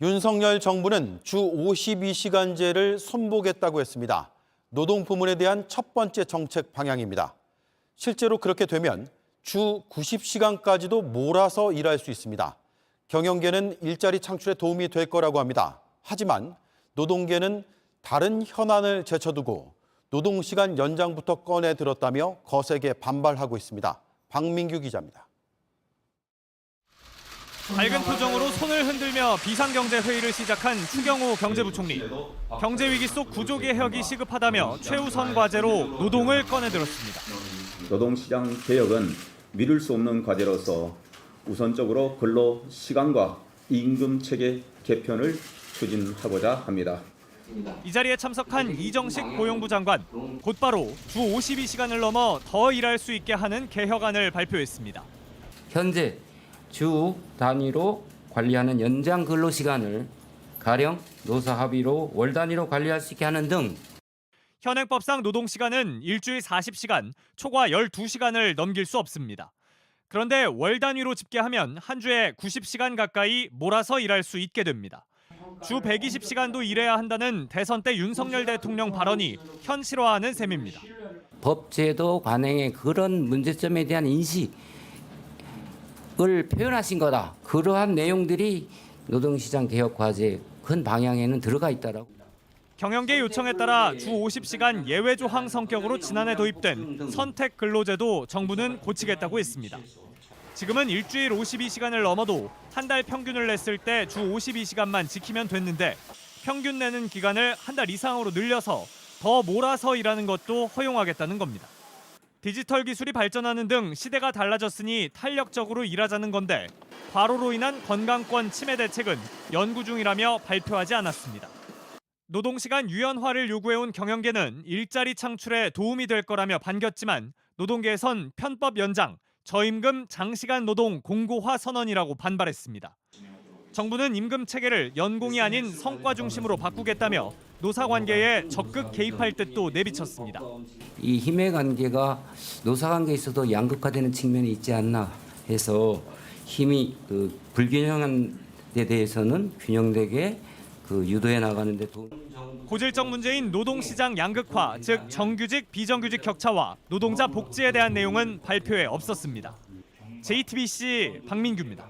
윤석열 정부는 주 52시간제를 손보겠다고 했습니다. 노동 부문에 대한 첫 번째 정책 방향입니다. 실제로 그렇게 되면 주 90시간까지도 몰아서 일할 수 있습니다. 경영계는 일자리 창출에 도움이 될 거라고 합니다. 하지만 노동계는 다른 현안을 제쳐두고 노동시간 연장부터 꺼내 들었다며 거세게 반발하고 있습니다. 박민규 기자입니다. 밝은 표정으로 손을 흔들며 비상경제회의를 시작한 추경호 경제부총리. 경제위기 속 구조개혁이 시급하다며 최우선 과제로 노동을 꺼내들었습니다. 노동시장 개혁은 미룰 수 없는 과제로서 우선적으로 근로시간과 임금체계 개편을 추진하고자 합니다. 이 자리에 참석한 이정식 고용부 장관, 곧바로 주 52시간을 넘어 더 일할 수 있게 하는 개혁안을 발표했습니다. 현재 주 단위로 관리하는 연장 근로시간을 가령 노사 합의로 월 단위로 관리할 수 있게 하는 등 현행법상 노동시간은 일주일 40시간, 초과 12시간을 넘길 수 없습니다. 그런데 월 단위로 집계하면 한 주에 90시간 가까이 몰아서 일할 수 있게 됩니다. 주 120시간도 일해야 한다는 대선 때 윤석열 대통령 발언이 현실화하는 셈입니다. 법제도 관행의 그런 문제점에 대한 인식을 표현하신 거다. 그러한 내용들이 노동시장 개혁 과제의 큰 방향에는 들어가 있다라고. 경영계 요청에 따라 주 50시간 예외 조항 성격으로 지난해 도입된 선택 근로제도 정부는 고치겠다고 했습니다. 지금은 일주일 52시간을 넘어도 한 달 평균을 냈을 때 주 52시간만 지키면 됐는데 평균 내는 기간을 한 달 이상으로 늘려서 더 몰아서 일하는 것도 허용하겠다는 겁니다. 디지털 기술이 발전하는 등 시대가 달라졌으니 탄력적으로 일하자는 건데 과로로 인한 건강권 침해 대책은 연구 중이라며 발표하지 않았습니다. 노동시간 유연화를 요구해온 경영계는 일자리 창출에 도움이 될 거라며 반겼지만 노동계에선 편법 연장, 저임금 장시간 노동 공고화 선언이라고 반발했습니다. 정부는 임금 체계를 연공이 아닌 성과 중심으로 바꾸겠다며 노사관계에 적극 개입할 뜻도 내비쳤습니다. 이 힘의 관계가 노사관계에 있어도 양극화되는 측면이 있지 않나 해서 힘이 불균형한 데 대해서는 균형되게 유도해 나가는 데 도움. 고질적 문제인 노동시장 양극화, 즉 정규직, 비정규직 격차와 노동자 복지에 대한 내용은 발표에 없었습니다. JTBC 박민규입니다.